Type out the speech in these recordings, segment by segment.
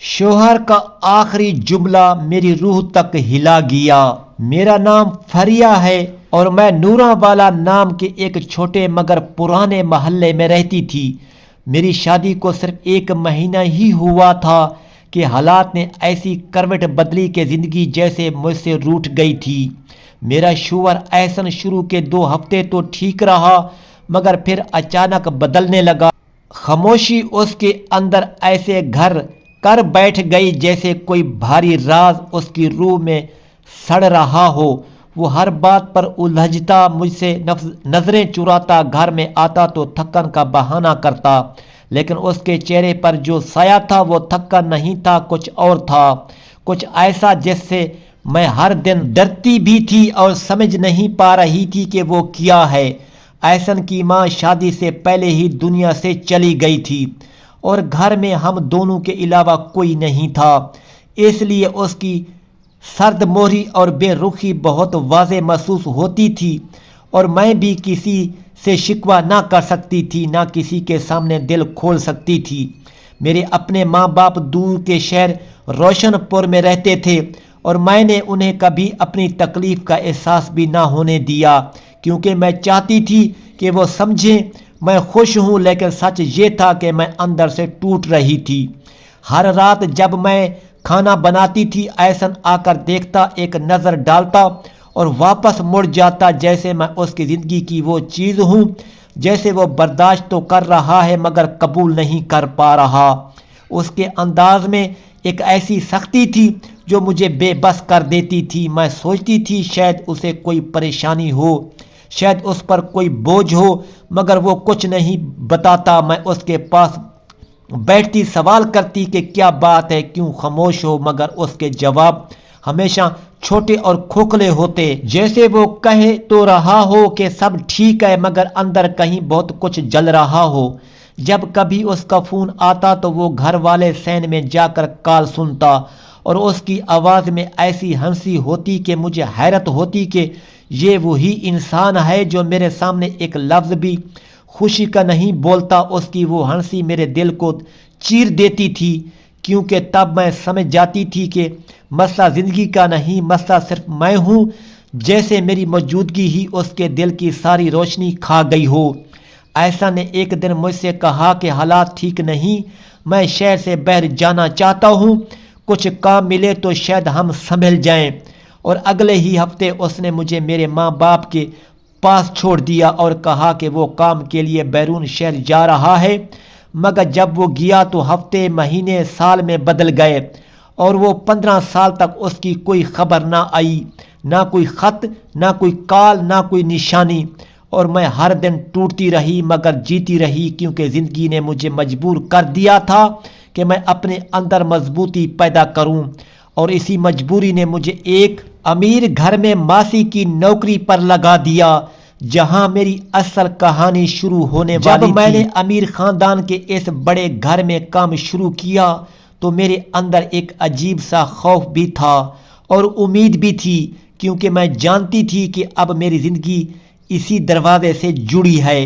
شوہر کا آخری جملہ میری روح تک ہلا گیا۔ میرا نام فریہ ہے اور میں نوراں والا نام کے ایک چھوٹے مگر پرانے محلے میں رہتی تھی۔ میری شادی کو صرف 1 مہینہ ہی ہوا تھا کہ حالات نے ایسی کروٹ بدلی کہ زندگی جیسے مجھ سے روٹھ گئی تھی۔ میرا شوہر احسن شروع کے 2 ہفتے تو ٹھیک رہا مگر پھر اچانک بدلنے لگا۔ خاموشی اس کے اندر ایسے گھر کر بیٹھ گئی جیسے کوئی بھاری راز اس کی روح میں سڑ رہا ہو۔ وہ ہر بات پر الجھتا، مجھ سے نظریں چراتا، گھر میں آتا تو تھکن کا بہانہ کرتا، لیکن اس کے چہرے پر جو سایہ تھا وہ تھکن نہیں تھا، کچھ اور تھا، کچھ ایسا جس سے میں ہر دن ڈرتی بھی تھی اور سمجھ نہیں پا رہی تھی کہ وہ کیا ہے۔ احسن کی ماں شادی سے پہلے ہی دنیا سے چلی گئی تھی اور گھر میں ہم دونوں کے علاوہ کوئی نہیں تھا، اس لیے اس کی سرد مہری اور بے رخی بہت واضح محسوس ہوتی تھی، اور میں بھی کسی سے شکوہ نہ کر سکتی تھی، نہ کسی کے سامنے دل کھول سکتی تھی۔ میرے اپنے ماں باپ دور کے شہر روشن پور میں رہتے تھے اور میں نے انہیں کبھی اپنی تکلیف کا احساس بھی نہ ہونے دیا، کیونکہ میں چاہتی تھی کہ وہ سمجھیں میں خوش ہوں، لیکن سچ یہ تھا کہ میں اندر سے ٹوٹ رہی تھی۔ ہر رات جب میں کھانا بناتی تھی، احسن آ کر دیکھتا، ایک نظر ڈالتا اور واپس مڑ جاتا، جیسے میں اس کی زندگی کی وہ چیز ہوں جیسے وہ برداشت تو کر رہا ہے مگر قبول نہیں کر پا رہا۔ اس کے انداز میں ایک ایسی سختی تھی جو مجھے بے بس کر دیتی تھی۔ میں سوچتی تھی شاید اسے کوئی پریشانی ہو، شاید اس پر کوئی بوجھ ہو، مگر وہ کچھ نہیں بتاتا۔ میں اس کے پاس بیٹھتی، سوال کرتی کہ کیا بات ہے، کیوں خاموش ہو، مگر اس کے جواب ہمیشہ چھوٹے اور کھوکھلے ہوتے، جیسے وہ کہہ تو رہا ہو کہ سب ٹھیک ہے مگر اندر کہیں بہت کچھ جل رہا ہو۔ جب کبھی اس کا فون آتا تو وہ گھر والے سین میں جا کر کال سنتا اور اس کی آواز میں ایسی ہنسی ہوتی کہ مجھے حیرت ہوتی کہ یہ وہی انسان ہے جو میرے سامنے ایک لفظ بھی خوشی کا نہیں بولتا۔ اس کی وہ ہنسی میرے دل کو چیر دیتی تھی، کیونکہ تب میں سمجھ جاتی تھی کہ مسئلہ زندگی کا نہیں، مسئلہ صرف میں ہوں، جیسے میری موجودگی ہی اس کے دل کی ساری روشنی کھا گئی ہو۔ ایسا نے ایک دن مجھ سے کہا کہ حالات ٹھیک نہیں، میں شہر سے باہر جانا چاہتا ہوں، کچھ کام ملے تو شاید ہم سنبھل جائیں۔ اور اگلے ہی ہفتے اس نے مجھے میرے ماں باپ کے پاس چھوڑ دیا اور کہا کہ وہ کام کے لیے بیرون شہر جا رہا ہے، مگر جب وہ گیا تو ہفتے، مہینے، سال میں بدل گئے اور وہ 15 سال تک اس کی کوئی خبر نہ آئی، نہ کوئی خط، نہ کوئی کال، نہ کوئی نشانی۔ اور میں ہر دن ٹوٹتی رہی مگر جیتی رہی، کیونکہ زندگی نے مجھے مجبور کر دیا تھا کہ میں اپنے اندر مضبوطی پیدا کروں، اور اسی مجبوری نے مجھے ایک امیر گھر میں ماسی کی نوکری پر لگا دیا، جہاں میری اصل کہانی شروع ہونے والی تھی۔ جب میں نے امیر خاندان کے اس بڑے گھر میں کام شروع کیا تو میرے اندر ایک عجیب سا خوف بھی تھا اور امید بھی تھی، کیونکہ میں جانتی تھی کہ اب میری زندگی اسی دروازے سے جڑی ہے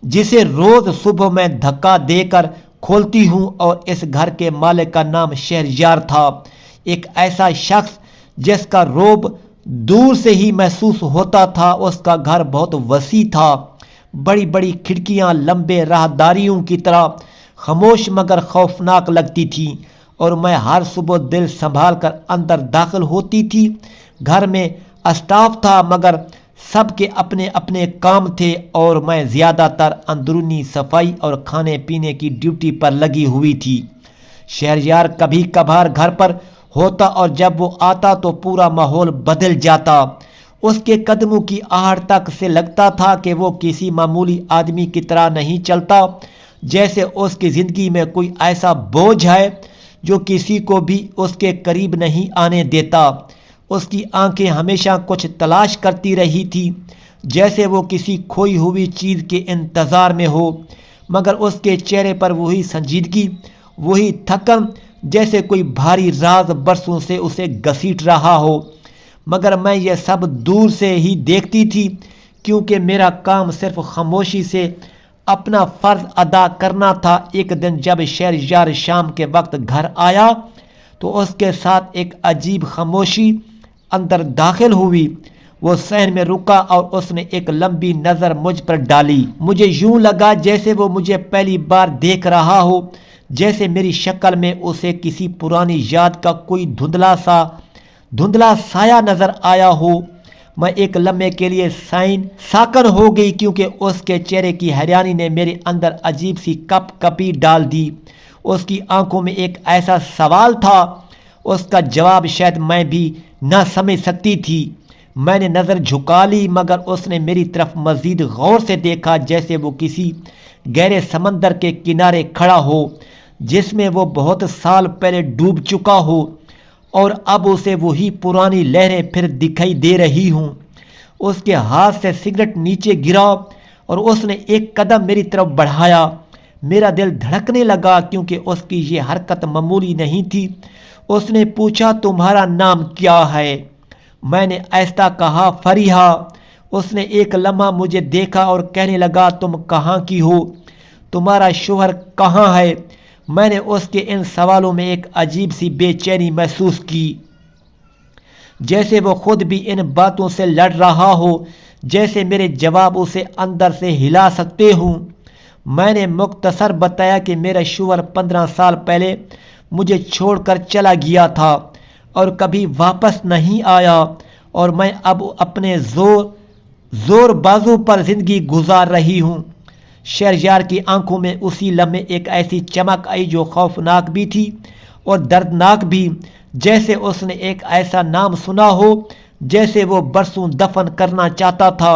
جسے روز صبح میں دھکا دے کر کھولتی ہوں، اور اس گھر کے مالک کا نام شہریار تھا، ایک ایسا شخص جس کا رعب دور سے ہی محسوس ہوتا تھا۔ اس کا گھر بہت وسیع تھا، بڑی بڑی کھڑکیاں لمبے راہداریوں کی طرح خاموش مگر خوفناک لگتی تھیں، اور میں ہر صبح دل سنبھال کر اندر داخل ہوتی تھی۔ گھر میں اسٹاف تھا مگر سب کے اپنے اپنے کام تھے، اور میں زیادہ تر اندرونی صفائی اور کھانے پینے کی ڈیوٹی پر لگی ہوئی تھی۔ شہریار کبھی کبھار گھر پر ہوتا اور جب وہ آتا تو پورا ماحول بدل جاتا۔ اس کے قدموں کی آہٹ تک سے لگتا تھا کہ وہ کسی معمولی آدمی کی طرح نہیں چلتا، جیسے اس کی زندگی میں کوئی ایسا بوجھ ہے جو کسی کو بھی اس کے قریب نہیں آنے دیتا۔ اس کی آنکھیں ہمیشہ کچھ تلاش کرتی رہی تھی، جیسے وہ کسی کھوئی ہوئی چیز کے انتظار میں ہو، مگر اس کے چہرے پر وہی سنجیدگی، وہی تھکن، جیسے کوئی بھاری راز برسوں سے اسے گھسیٹ رہا ہو۔ مگر میں یہ سب دور سے ہی دیکھتی تھی، کیونکہ میرا کام صرف خاموشی سے اپنا فرض ادا کرنا تھا۔ ایک دن جب شہریار شام کے وقت گھر آیا تو اس کے ساتھ ایک عجیب خاموشی اندر داخل ہوئی۔ وہ صحن میں رکا اور اس نے ایک لمبی نظر مجھ پر ڈالی۔ مجھے یوں لگا جیسے وہ مجھے پہلی بار دیکھ رہا ہو، جیسے میری شکل میں اسے کسی پرانی یاد کا کوئی دھندلا سایہ نظر آیا ہو۔ میں ایک لمحے کے لیے ساکن ہو گئی، کیونکہ اس کے چہرے کی حیرانی نے میرے اندر عجیب سی کپ کپی ڈال دی۔ اس کی آنکھوں میں ایک ایسا سوال تھا، اس کا جواب شاید میں بھی نہ سمجھ سکتی تھی۔ میں نے نظر جھکا لی، مگر اس نے میری طرف مزید غور سے دیکھا، جیسے وہ کسی گہرے سمندر کے کنارے کھڑا ہو جس میں وہ بہت سال پہلے ڈوب چکا ہو، اور اب اسے وہی پرانی لہریں پھر دکھائی دے رہی ہوں۔ اس کے ہاتھ سے سگریٹ نیچے گرا اور اس نے ایک قدم میری طرف بڑھایا۔ میرا دل دھڑکنے لگا، کیونکہ اس کی یہ حرکت معمولی نہیں تھی۔ اس نے پوچھا، تمہارا نام کیا ہے؟ میں نے آہستہ کہا، فریحہ۔ اس نے ایک لمحہ مجھے دیکھا اور کہنے لگا، تم کہاں کی ہو؟ تمہارا شوہر کہاں ہے؟ میں نے اس کے ان سوالوں میں ایک عجیب سی بے چینی محسوس کی، جیسے وہ خود بھی ان باتوں سے لڑ رہا ہو، جیسے میرے جواب اسے اندر سے ہلا سکتے ہوں۔ میں نے مختصر بتایا کہ میرا شوہر 15 سال پہلے مجھے چھوڑ کر چلا گیا تھا اور کبھی واپس نہیں آیا، اور میں اب اپنے زور بازو پر زندگی گزار رہی ہوں۔ شہریار کی آنکھوں میں اسی لمحے ایک ایسی چمک آئی جو خوفناک بھی تھی اور دردناک بھی، جیسے اس نے ایک ایسا نام سنا ہو جیسے وہ برسوں دفن کرنا چاہتا تھا،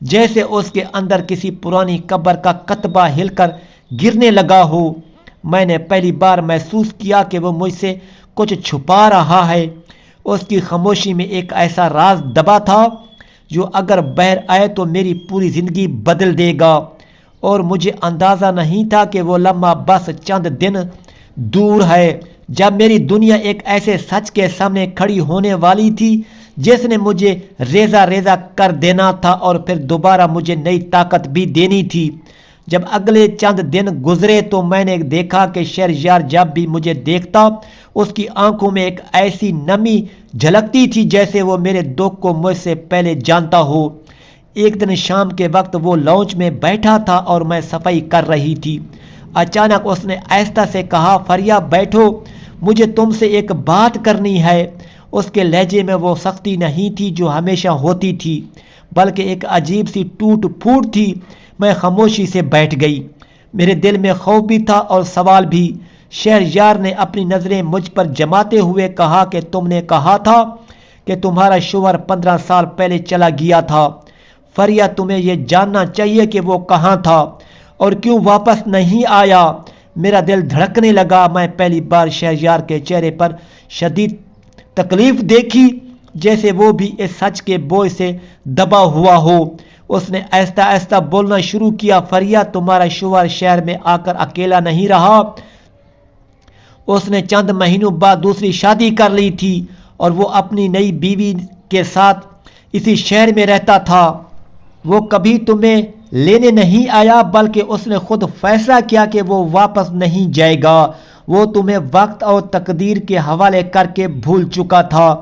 جیسے اس کے اندر کسی پرانی قبر کا کتبہ ہل کر گرنے لگا ہو۔ میں نے پہلی بار محسوس کیا کہ وہ مجھ سے کچھ چھپا رہا ہے۔ اس کی خاموشی میں ایک ایسا راز دبا تھا جو اگر باہر آئے تو میری پوری زندگی بدل دے گا، اور مجھے اندازہ نہیں تھا کہ وہ لمحہ بس چند دن دور ہے جب میری دنیا ایک ایسے سچ کے سامنے کھڑی ہونے والی تھی جس نے مجھے ریزہ ریزہ کر دینا تھا اور پھر دوبارہ مجھے نئی طاقت بھی دینی تھی۔ جب اگلے چند دن گزرے تو میں نے دیکھا کہ شہریار جب بھی مجھے دیکھتا اس کی آنکھوں میں ایک ایسی نمی جھلکتی تھی جیسے وہ میرے دکھ کو مجھ سے پہلے جانتا ہو۔ ایک دن شام کے وقت وہ لاؤنج میں بیٹھا تھا اور میں صفائی کر رہی تھی۔ اچانک اس نے آہستہ سے کہا، فریحہ بیٹھو، مجھے تم سے ایک بات کرنی ہے۔ اس کے لہجے میں وہ سختی نہیں تھی جو ہمیشہ ہوتی تھی، بلکہ ایک عجیب سی ٹوٹ پھوٹ تھی۔ میں خاموشی سے بیٹھ گئی۔ میرے دل میں خوف بھی تھا اور سوال بھی۔ شہریار نے اپنی نظریں مجھ پر جماتے ہوئے کہا کہ تم نے کہا تھا کہ تمہارا شوہر 15 سال پہلے چلا گیا تھا۔ فریحہ، تمہیں یہ جاننا چاہیے کہ وہ کہاں تھا اور کیوں واپس نہیں آیا۔ میرا دل دھڑکنے لگا۔ میں پہلی بار شہریار کے چہرے پر شدید تکلیف دیکھی، جیسے وہ بھی اس سچ کے بوجھ سے دبا ہوا ہو۔ اس نے آہستہ آہستہ بولنا شروع کیا، فریحہ، تمہارا شوہر شہر میں آ کر اکیلا نہیں رہا۔ اس نے چند مہینوں بعد دوسری شادی کر لی تھی اور وہ اپنی نئی بیوی کے ساتھ اسی شہر میں رہتا تھا۔ وہ کبھی تمہیں لینے نہیں آیا، بلکہ اس نے خود فیصلہ کیا کہ وہ واپس نہیں جائے گا۔ وہ تمہیں وقت اور تقدیر کے حوالے کر کے بھول چکا تھا۔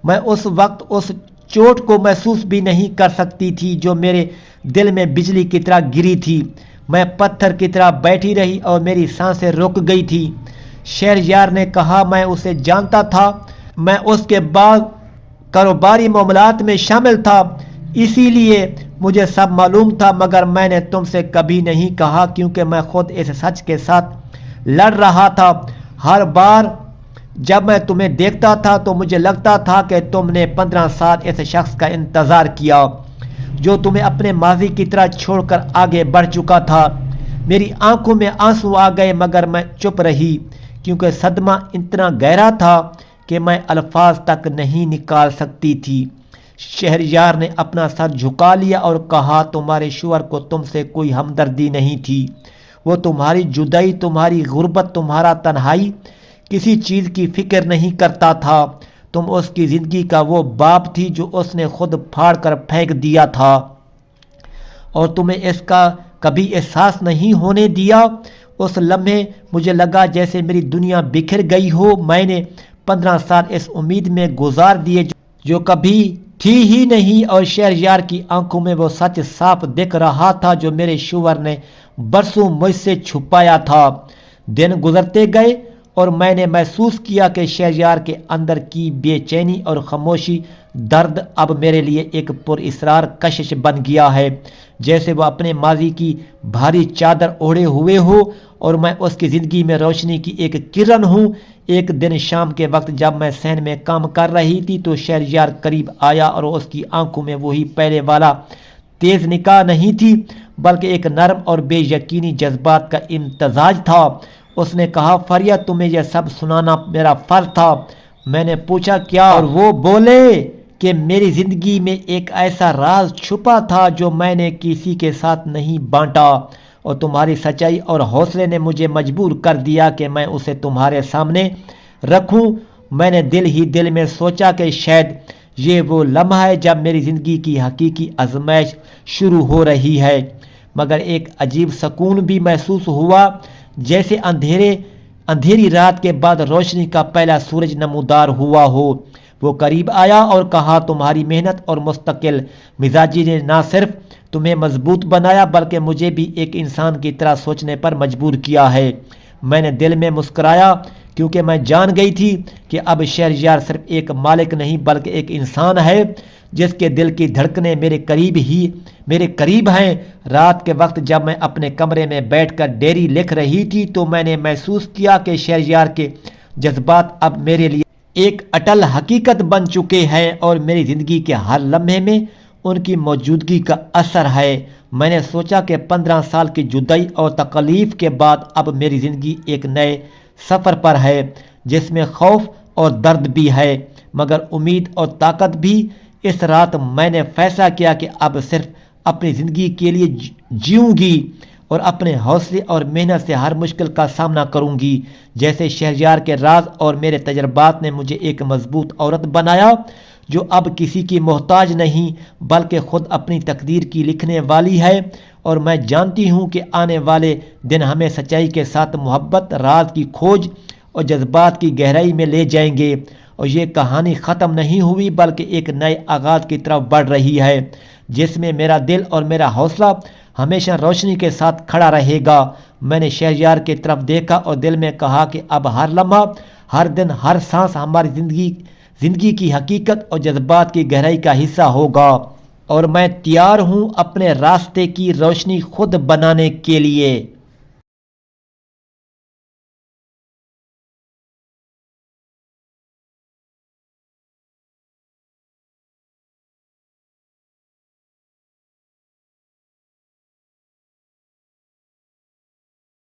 میں اس وقت اس چوٹ کو محسوس بھی نہیں کر سکتی تھی جو میرے دل میں بجلی کی طرح گری تھی۔ میں پتھر کی طرح بیٹھی رہی اور میری سانسیں رک گئی تھی۔ شہریار نے کہا، میں اسے جانتا تھا، میں اس کے بعد کاروباری معاملات میں شامل تھا، اسی لیے مجھے سب معلوم تھا، مگر میں نے تم سے کبھی نہیں کہا کیونکہ میں خود اس سچ کے ساتھ لڑ رہا تھا۔ ہر بار جب میں تمہیں دیکھتا تھا تو مجھے لگتا تھا کہ تم نے 15 سال اس شخص کا انتظار کیا جو تمہیں اپنے ماضی کی طرح چھوڑ کر آگے بڑھ چکا تھا۔ میری آنکھوں میں آنسو آ گئے، مگر میں چپ رہی کیونکہ صدمہ اتنا گہرا تھا کہ میں الفاظ تک نہیں نکال سکتی تھی۔ شہریار نے اپنا سر جھکا لیا اور کہا، تمہارے شوہر کو تم سے کوئی ہمدردی نہیں تھی۔ وہ تمہاری جدائی، تمہاری غربت، تمہارا تنہائی، کسی چیز کی فکر نہیں کرتا تھا۔ تم اس کی زندگی کا وہ باب تھی جو اس نے خود پھاڑ کر پھینک دیا تھا، اور تمہیں اس کا کبھی احساس نہیں ہونے دیا۔ اس لمحے مجھے لگا جیسے میری دنیا بکھر گئی ہو۔ میں نے 15 سال اس امید میں گزار دیے جو کبھی تھی ہی نہیں، اور شہریار کی آنکھوں میں وہ سچ صاف دکھ رہا تھا جو میرے شوہر نے برسوں مجھ سے چھپایا تھا۔ دن گزرتے گئے اور میں نے محسوس کیا کہ شہریار کے اندر کی بے چینی اور خاموشی درد اب میرے لیے ایک پراسرار کشش بن گیا ہے، جیسے وہ اپنے ماضی کی بھاری چادر اوڑھے ہوئے ہو اور میں اس کی زندگی میں روشنی کی ایک کرن ہوں۔ ایک دن شام کے وقت جب میں صحن میں کام کر رہی تھی تو شہریار قریب آیا اور اس کی آنکھوں میں وہی پہلے والا تیز نگاہ نہیں تھی، بلکہ ایک نرم اور بے یقینی جذبات کا امتزاج تھا۔ اس نے کہا، فریہ تمہیں یہ سب سنانا میرا فرض تھا۔ میں نے پوچھا کیا؟ اور وہ بولے کہ میری زندگی میں ایک ایسا راز چھپا تھا جو میں نے کسی کے ساتھ نہیں بانٹا، اور تمہاری سچائی اور حوصلے نے مجھے مجبور کر دیا کہ میں اسے تمہارے سامنے رکھوں۔ میں نے دل ہی دل میں سوچا کہ شاید یہ وہ لمحہ ہے جب میری زندگی کی حقیقی آزمائش شروع ہو رہی ہے، مگر ایک عجیب سکون بھی محسوس ہوا، جیسے اندھیری رات کے بعد روشنی کا پہلا سورج نمودار ہوا ہو۔ وہ قریب آیا اور کہا، تمہاری محنت اور مستقل مزاجی نے نہ صرف تمہیں مضبوط بنایا بلکہ مجھے بھی ایک انسان کی طرح سوچنے پر مجبور کیا ہے۔ میں نے دل میں مسکرایا کیونکہ میں جان گئی تھی کہ اب شہریار صرف ایک مالک نہیں بلکہ ایک انسان ہے جس کے دل کی دھڑکنیں میرے قریب ہیں۔ رات کے وقت جب میں اپنے کمرے میں بیٹھ کر ڈیری لکھ رہی تھی تو میں نے محسوس کیا کہ شہریار کے جذبات اب میرے لیے ایک اٹل حقیقت بن چکے ہیں اور میری زندگی کے ہر لمحے میں ان کی موجودگی کا اثر ہے۔ میں نے سوچا کہ 15 سال کی جدائی اور تکلیف کے بعد اب میری زندگی ایک نئے سفر پر ہے، جس میں خوف اور درد بھی ہے مگر امید اور طاقت بھی۔ اس رات میں نے فیصلہ کیا کہ اب صرف اپنی زندگی کے لیے جیوں گی اور اپنے حوصلے اور محنت سے ہر مشکل کا سامنا کروں گی۔ جیسے شہریار کے راز اور میرے تجربات نے مجھے ایک مضبوط عورت بنایا جو اب کسی کی محتاج نہیں بلکہ خود اپنی تقدیر کی لکھنے والی ہے، اور میں جانتی ہوں کہ آنے والے دن ہمیں سچائی کے ساتھ محبت، راز کی کھوج اور جذبات کی گہرائی میں لے جائیں گے، اور یہ کہانی ختم نہیں ہوئی بلکہ ایک نئے آغاز کی طرف بڑھ رہی ہے جس میں میرا دل اور میرا حوصلہ ہمیشہ روشنی کے ساتھ کھڑا رہے گا۔ میں نے شہریار کی طرف دیکھا اور دل میں کہا کہ اب ہر لمحہ، ہر دن، ہر سانس ہماری زندگی کی حقیقت اور جذبات کی گہرائی کا حصہ ہوگا، اور میں تیار ہوں اپنے راستے کی روشنی خود بنانے کے لیے۔